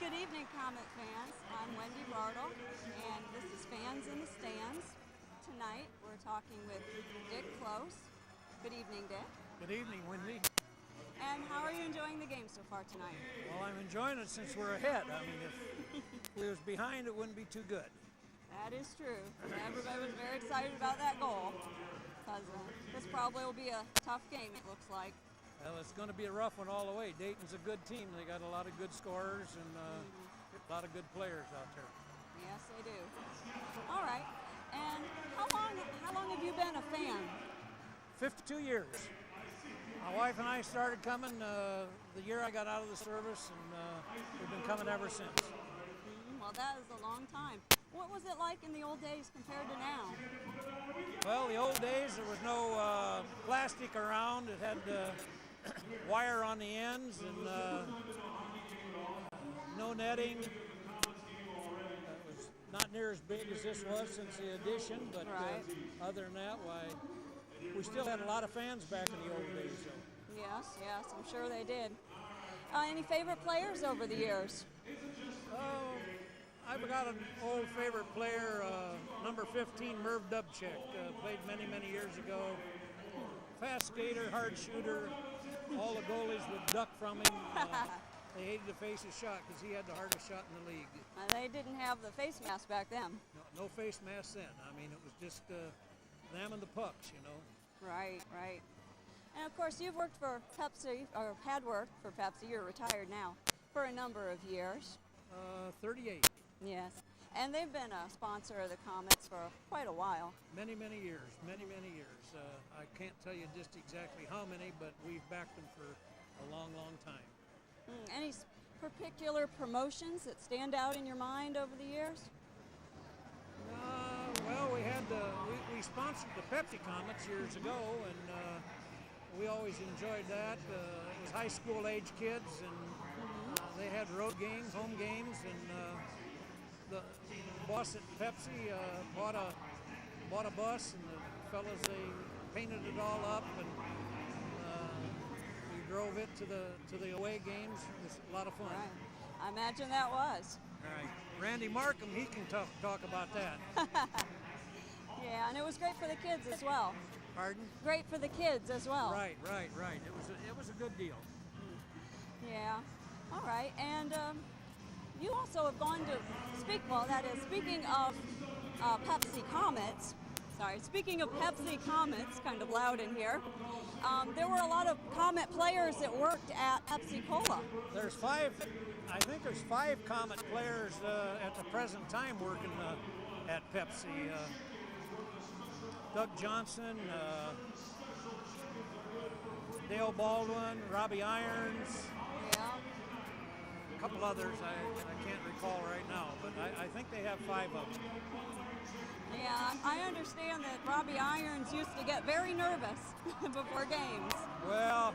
Good evening, Comet fans. I'm Wendy Bartle, and this is Fans in the Stands. Tonight, we're talking with Dick Close. Good evening, Dick. Good evening, Wendy. And how are you enjoying the game so far tonight? Well, I'm enjoying it since we're ahead. I mean, if we was behind, it wouldn't be too good. That is true. Everybody was very excited about that goal, because this probably will be a tough game, it looks like. Well, it's going to be a rough one all the way. Dayton's a good team. They got a lot of good scorers and a lot of good players out there. Yes, they do. All right. And how long have you been a fan? 52 years. My wife and I started coming the year I got out of the service, and we've been coming ever since. Well, that is a long time. What was it like in the old days compared to now? Well, the old days, there was no plastic around. It had wire on the ends and no netting. It was not near as big as this was since the addition, but other than that, why, we still had a lot of fans back in the old days. So. Yes, I'm sure they did. Any favorite players over the years? I've got an old favorite player, number 15, Merv Dubchek, played many, many years ago. Fast skater, hard shooter. All the goalies would duck from him. They hated to face his shot because he had the hardest shot in the league. They didn't have the face mask back then. No face mask then. I mean, it was just them and the pucks, you know. Right. And of course, you've worked for Pepsi, or had worked for Pepsi, you're retired now, for a number of years. 38. Yes. And they've been a sponsor of the Komets for quite a while. Many, many years. I can't tell you just exactly how many, but we've backed them for a long, long time. Any particular promotions that stand out in your mind over the years? Well, we sponsored the Pepsi Komets years ago, and we always enjoyed that. It was high school age kids, and they had road games, home games, and the boss at Pepsi bought a bus, and the fellas, they painted it all up, and we drove it to the away games. It was a lot of fun. Right. I imagine that was. All right. Randy Markham, he can talk about that. Yeah, and it was great for the kids as well. Pardon? Great for the kids as well. Right. It was a good deal. Yeah. All right. And you also have gone to speaking of Pepsi Komets. Sorry, speaking of Pepsi Komets, kind of loud in here. There were a lot of Komet players that worked at Pepsi Cola. I think there's five Komet players at the present time working at Pepsi. Doug Johnson, Dale Baldwin, Robbie Irons. Yeah. A couple others I can't recall right now, but I think they have five of them. Yeah, I understand that Robbie Irons used to get very nervous before games. Well,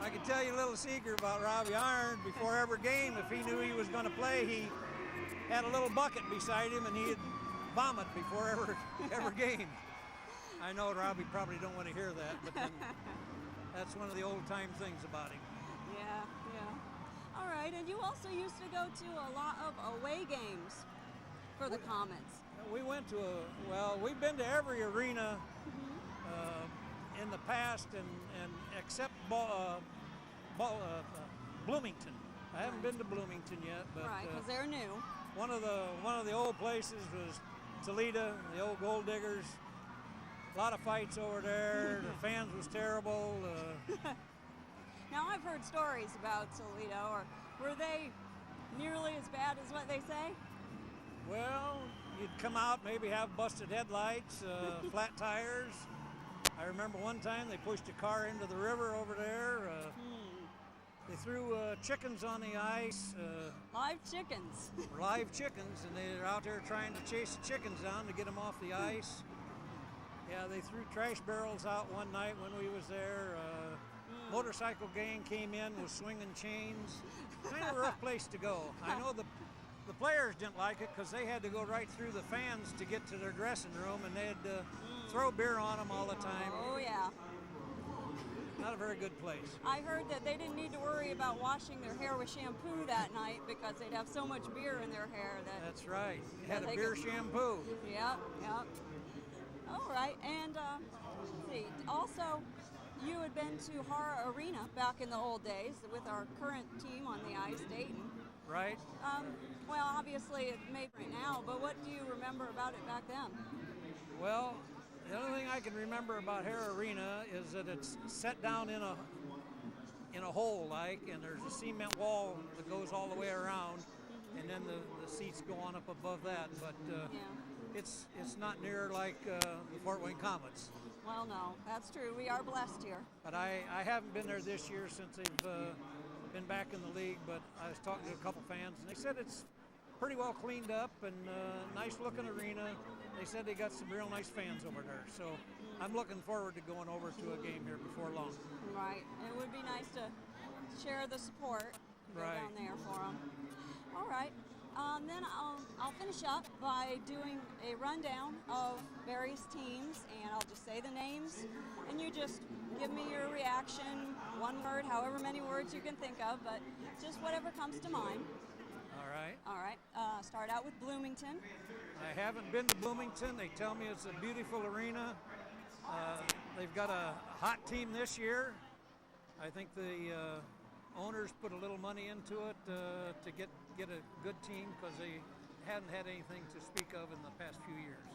I can tell you a little secret about Robbie Irons. Before every game, if he knew he was going to play, he had a little bucket beside him, and he'd vomit before every game. I know Robbie probably don't want to hear that, but then that's one of the old-time things about him. Yeah. All right, and you also used to go to a lot of away games for the Komets. We've been to every arena in the past, and except Bloomington. I haven't been to Bloomington yet, but right, because they're new. One of the old places was Toledo, the old Gold Diggers. A lot of fights over there. The fans was terrible. Now I've heard stories about Toledo, or were they nearly as bad as what they say? Well, you'd come out, maybe have busted headlights, flat tires. I remember one time they pushed a car into the river over there. They threw chickens on the ice. Live chickens. Live chickens, and they're out there trying to chase the chickens down to get them off the ice. Yeah, they threw trash barrels out one night when we was there. Motorcycle gang came in with swinging chains. Kind of a rough place to go. I know the players didn't like it because they had to go right through the fans to get to their dressing room, and they had to throw beer on them all the time. Oh, yeah. not a very good place. I heard that they didn't need to worry about washing their hair with shampoo that night because they'd have so much beer in their hair. That's right. Had a beer shampoo. Yep, yep. All right, and let's see. Also, you had been to Hara Arena back in the old days with our current team on the ice, Dayton. Right. Well, obviously it may be right now, but what do you remember about it back then? Well, the only thing I can remember about Hara Arena is that it's set down in a hole, and there's a cement wall that goes all the way around, and then the seats go on up above that. But it's not near like the Fort Wayne Komets. Well, no, that's true. We are blessed here. But I haven't been there this year since they've been back in the league. But I was talking to a couple fans, and they said it's pretty well cleaned up and nice looking arena. They said they got some real nice fans over there. So I'm looking forward to going over to a game here before long. Right. It would be nice to share the support. Go down there for them. All right. Then I'll finish up by doing a rundown of various teams, and I'll just say the names, and you just give me your reaction, one word, however many words you can think of, but just whatever comes to mind. All right. All right. Start out with Bloomington. I haven't been to Bloomington. They tell me it's a beautiful arena. They've got a hot team this year. I think the owners put a little money into it to get a good team because they hadn't had anything to speak of in the past few years.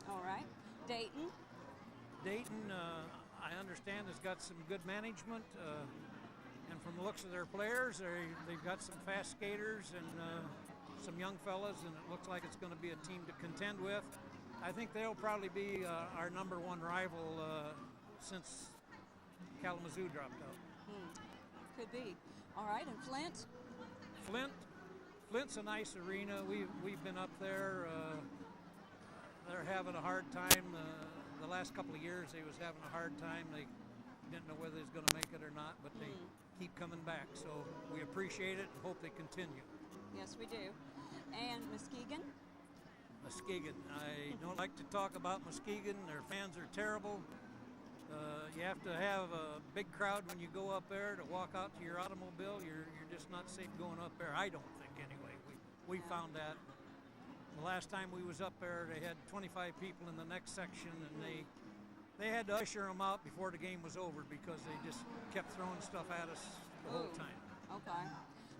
All right. Dayton. Dayton, I understand, has got some good management, and from the looks of their players, they've got some fast skaters and some young fellas, and it looks like it's going to be a team to contend with. I think they'll probably be our number one rival since Kalamazoo dropped out. Could be. All right, and Flint? Flint's a nice arena. We've been up there. They're having a hard time. The last couple of years, they was having a hard time. They didn't know whether they was going to make it or not, but they keep coming back. So we appreciate it and hope they continue. Yes, we do. And Muskegon? Muskegon. I don't like to talk about Muskegon. Their fans are terrible. You have to have a big crowd when you go up there to walk out to your automobile. You're just not safe going up there. I don't think anyway. We found that. The last time we was up there, they had 25 people in the next section, and they had to usher them out before the game was over because they just kept throwing stuff at us the whole time. Okay.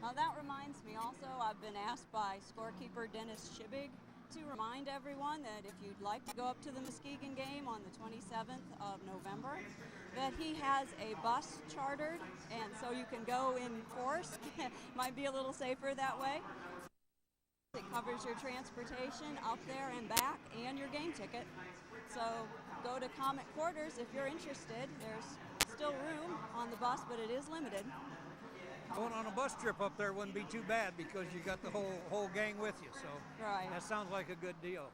Now that reminds me also, I've been asked by scorekeeper Dennis Schibig to remind everyone that if you'd like to go up to the Muskegon game on the 27th of November, that he has a bus chartered, and so you can go in force. Might be a little safer that way. It covers your transportation up there and back and your game ticket. So go to Comet Quarters if you're interested. There's still room on the bus, but it is limited. Going on a bus trip up there wouldn't be too bad because you got the whole gang with you. So right. That sounds like a good deal.